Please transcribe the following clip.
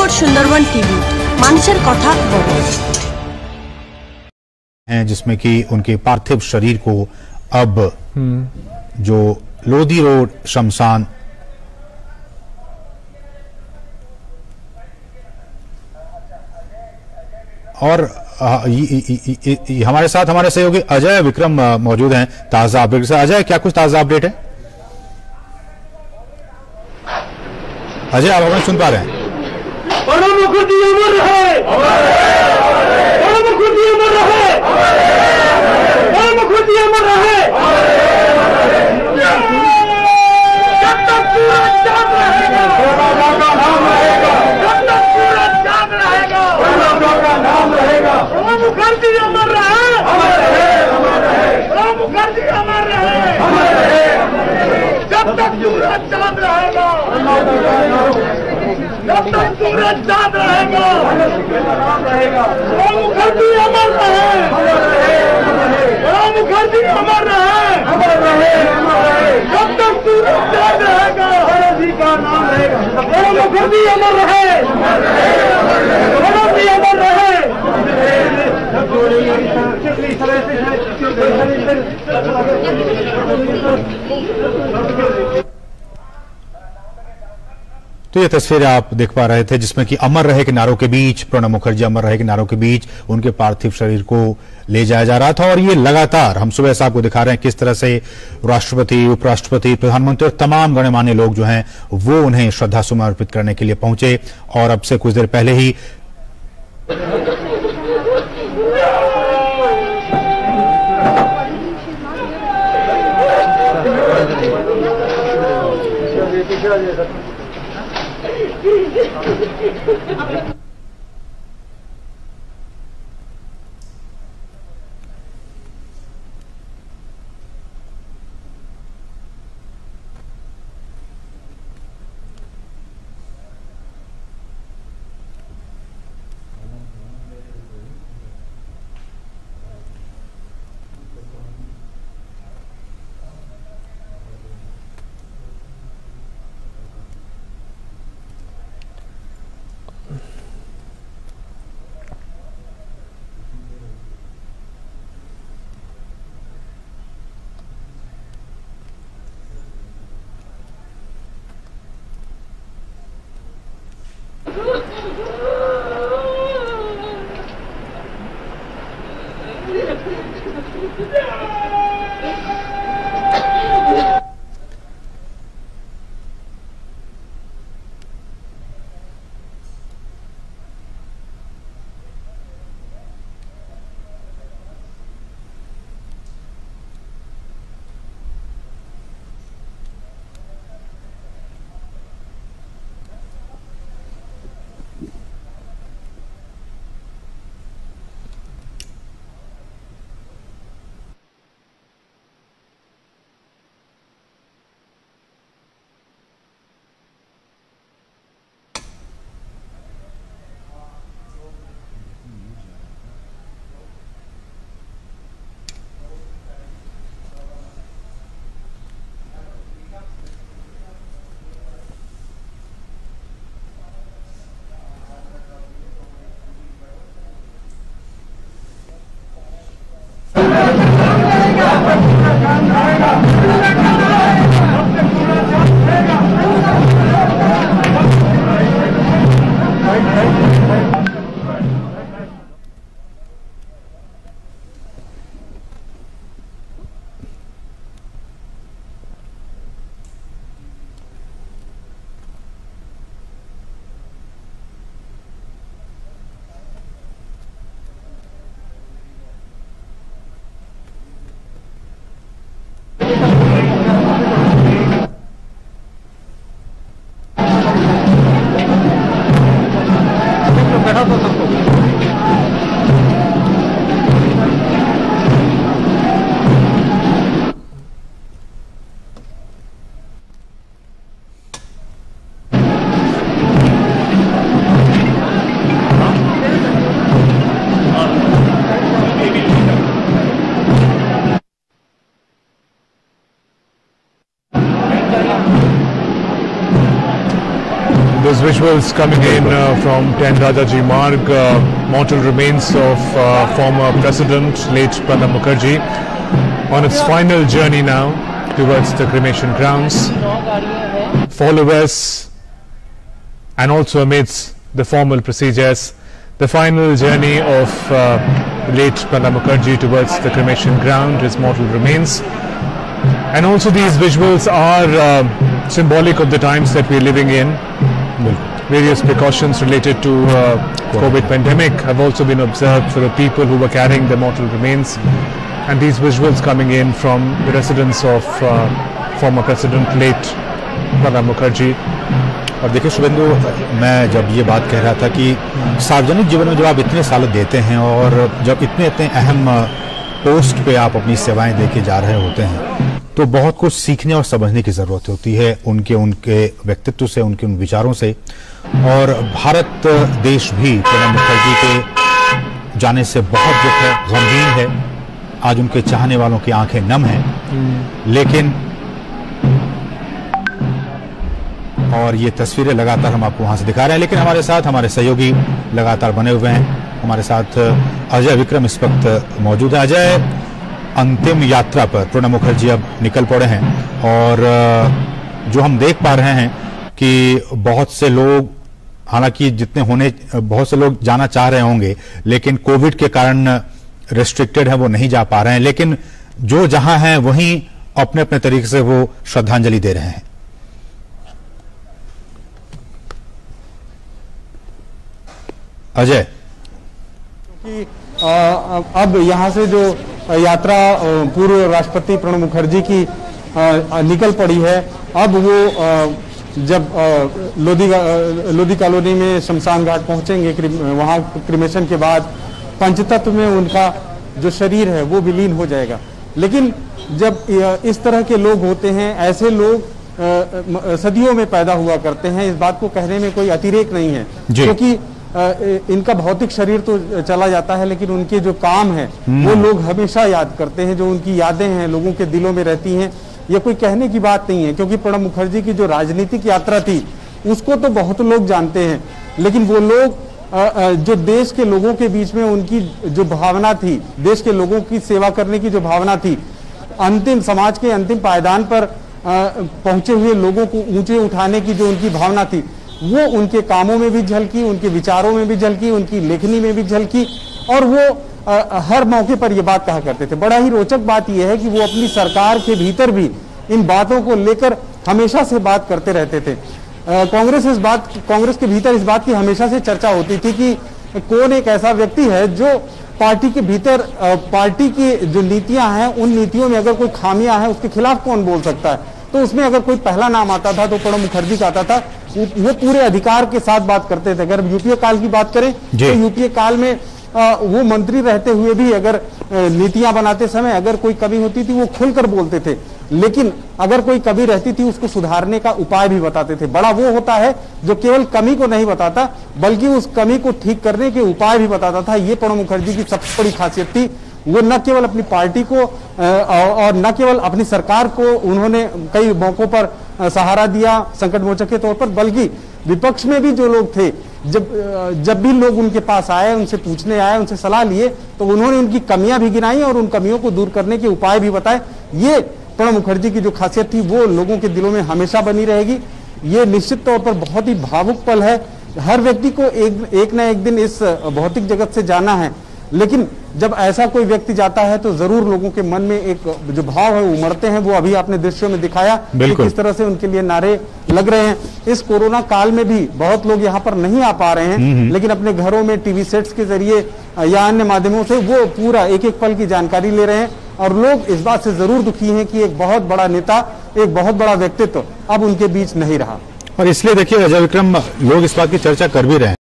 Report Sundarban TV मानुषेर कथा बड़ो हैं, जिसमें कि उनके पार्थिव शरीर को अब जो लोधी रोड शमशान और हमारे साथ हमारे सहयोगी अजय विक्रम मौजूद हैं ताजा अपडेट से। अजय, क्या कुछ ताजा अपडेट है? अजय, आप हमें सुन पा रहे हैं? प्रणब मुखर्जी अमर रहे, प्रणब मुखर्जी अमर रहे, प्रणब मुखर्जी अमर रहे। जब तक सूरज चांद रहेगा, प्रणब का नाम रहेगा। जब तक सूरज चांद रहेगा, प्रणब का नाम रहेगा। प्रणब मुखर्जी अमर रहे, अमर रहे, अमर रहे। प्रणब मुखर्जी अमर रहे, अमर रहे। जब तक सूरज चांद रहेगा, जब तक सूरज चांद रहेगा, प्रणब मुखर्जी अमर रहे, प्रणब मुखर्जी अमर रहे, अमर रहे, अमर रहे। जब तक सूरज चांद रहेगा, प्रणब जी का नाम रहेगा। प्रणब मुखर्जी अमर रहे, प्रणब जी अमर रहे। तो ये तस्वीरें आप देख पा रहे थे जिसमें कि अमर रहे के नारों के बीच, प्रणब मुखर्जी अमर रहे के नारों के बीच उनके पार्थिव शरीर को ले जाया जा रहा था। और ये लगातार हम सुबह से आपको दिखा रहे हैं किस तरह से राष्ट्रपति, उपराष्ट्रपति, प्रधानमंत्री और तमाम गणमान्य लोग जो हैं वो उन्हें श्रद्धासुमन अर्पित करने के लिए पहुंचे। और अब से कुछ देर पहले ही Those visuals coming in from 10 Rajaji Marg, mortal remains of former President, late Pranab Mukherjee, on its final journey now towards the cremation grounds. Followers and also amidst the formal procedures, the final journey of late Pranab Mukherjee towards the cremation ground, his mortal remains. And also these visuals are symbolic of the times that we are living in. Various precautions related to COVID pandemic have also been observed for the people who were carrying the mortal remains. And these visuals coming in from the residence of former President late Pranab Mukherjee. और देखिए शुभेंदु, मैं जब ये बात कह रहा था कि सार्वजनिक जीवन में जब आप इतने साल देते हैं और जब इतने अहम पोस्ट पे आप अपनी सेवाएं देके जा रहे होते हैं, तो बहुत कुछ सीखने और समझने की जरूरत होती है उनके व्यक्तित्व से, उनके उन विचारों से। और भारत देश भी प्रणब मुखर्जी के जाने से बहुत जो है गमगीन है। आज उनके चाहने वालों की आंखें नम हैं, लेकिन और ये तस्वीरें लगातार हम आपको वहां से दिखा रहे हैं, लेकिन हमारे साथ हमारे सहयोगी लगातार बने हुए हैं। हमारे साथ अजय विक्रम इस वक्त मौजूद है। अजय, अंतिम यात्रा पर प्रणब मुखर्जी अब निकल पड़े हैं और जो हम देख पा रहे हैं कि बहुत से लोग, हालांकि जितने होने, बहुत से लोग जाना चाह रहे होंगे, लेकिन कोविड के कारण रेस्ट्रिक्टेड है, वो नहीं जा पा रहे हैं, लेकिन जो जहां हैं वहीं अपने अपने तरीके से वो श्रद्धांजलि दे रहे हैं। अजय, कि अब यहाँ से जो यात्रा पूर्व राष्ट्रपति प्रणब मुखर्जी की निकल पड़ी है, अब वो जब लोधी कॉलोनी में शमशान घाट पहुंचेंगे, वहां क्रिमेशन के बाद पंचतत्व में उनका जो शरीर है वो विलीन हो जाएगा। लेकिन जब इस तरह के लोग होते हैं, ऐसे लोग सदियों में पैदा हुआ करते हैं, इस बात को कहने में कोई अतिरेक नहीं है, क्योंकि इनका भौतिक शरीर तो चला जाता है, लेकिन उनके जो काम है वो लोग हमेशा याद करते हैं। जो उनकी यादें हैं लोगों के दिलों में रहती हैं। ये कोई कहने की बात नहीं है, क्योंकि प्रणब मुखर्जी की जो राजनीतिक यात्रा थी उसको तो बहुत लोग जानते हैं, लेकिन वो लोग जो देश के लोगों के बीच में उनकी जो भावना थी, देश के लोगों की सेवा करने की जो भावना थी, अंतिम समाज के अंतिम पायदान पर पहुंचे हुए लोगों को ऊंचे उठाने की जो उनकी भावना थी, वो उनके कामों में भी झलकी, उनके विचारों में भी झलकी, उनकी लेखनी में भी झलकी। और वो हर मौके पर ये बात कहा करते थे। बड़ा ही रोचक बात यह है कि वो अपनी सरकार के भीतर भी इन बातों को लेकर हमेशा से बात करते रहते थे। कांग्रेस के भीतर इस बात की हमेशा से चर्चा होती थी कि कौन एक ऐसा व्यक्ति है जो पार्टी के भीतर पार्टी की जो नीतियां हैं, उन नीतियों में अगर कोई खामियां हैं उसके खिलाफ कौन बोल सकता है। तो उसमें अगर कोई पहला नाम आता था तो प्रणब मुखर्जी का आता था। वो पूरे अधिकार के साथ बात करते थे। अगर यूपीए काल की बात करें तो यूपीए काल में वो मंत्री रहते हुए भी अगर नीतियां बनाते समय अगर कोई कमी होती थी वो खुलकर बोलते थे, लेकिन अगर कोई कमी रहती थी उसको सुधारने का उपाय भी बताते थे। बड़ा वो होता है जो केवल कमी को नहीं बताता बल्कि उस कमी को ठीक करने के उपाय भी बताता था। ये प्रणब मुखर्जी की सबसे बड़ी खासियत थी। वो न केवल अपनी पार्टी को और न केवल अपनी सरकार को उन्होंने कई मौकों पर सहारा दिया संकट मोचक के तौर पर, बल्कि विपक्ष में भी जो लोग थे, जब भी लोग उनके पास आए, उनसे पूछने आए, उनसे सलाह लिए, तो उन्होंने उनकी कमियां भी गिनाई और उन कमियों को दूर करने के उपाय भी बताए। ये प्रणब मुखर्जी की जो खासियत थी वो लोगों के दिलों में हमेशा बनी रहेगी। ये निश्चित तौर पर बहुत ही भावुक पल है। हर व्यक्ति को एक न एक दिन इस भौतिक जगत से जाना है, लेकिन जब ऐसा कोई व्यक्ति जाता है तो जरूर लोगों के मन में एक जो भाव है उमड़ते हैं। वो अभी आपने दृश्यों में दिखाया कि किस तरह से उनके लिए नारे लग रहे हैं। इस कोरोना काल में भी बहुत लोग यहाँ पर नहीं आ पा रहे हैं, लेकिन अपने घरों में टीवी सेट्स के जरिए या अन्य माध्यमों से वो पूरा एक एक पल की जानकारी ले रहे हैं। और लोग इस बात से जरूर दुखी हैं कि एक बहुत बड़ा नेता, एक बहुत बड़ा व्यक्तित्व अब उनके बीच नहीं रहा। और इसलिए देखिए अजय विक्रम, लोग इस बात की चर्चा कर भी रहे हैं।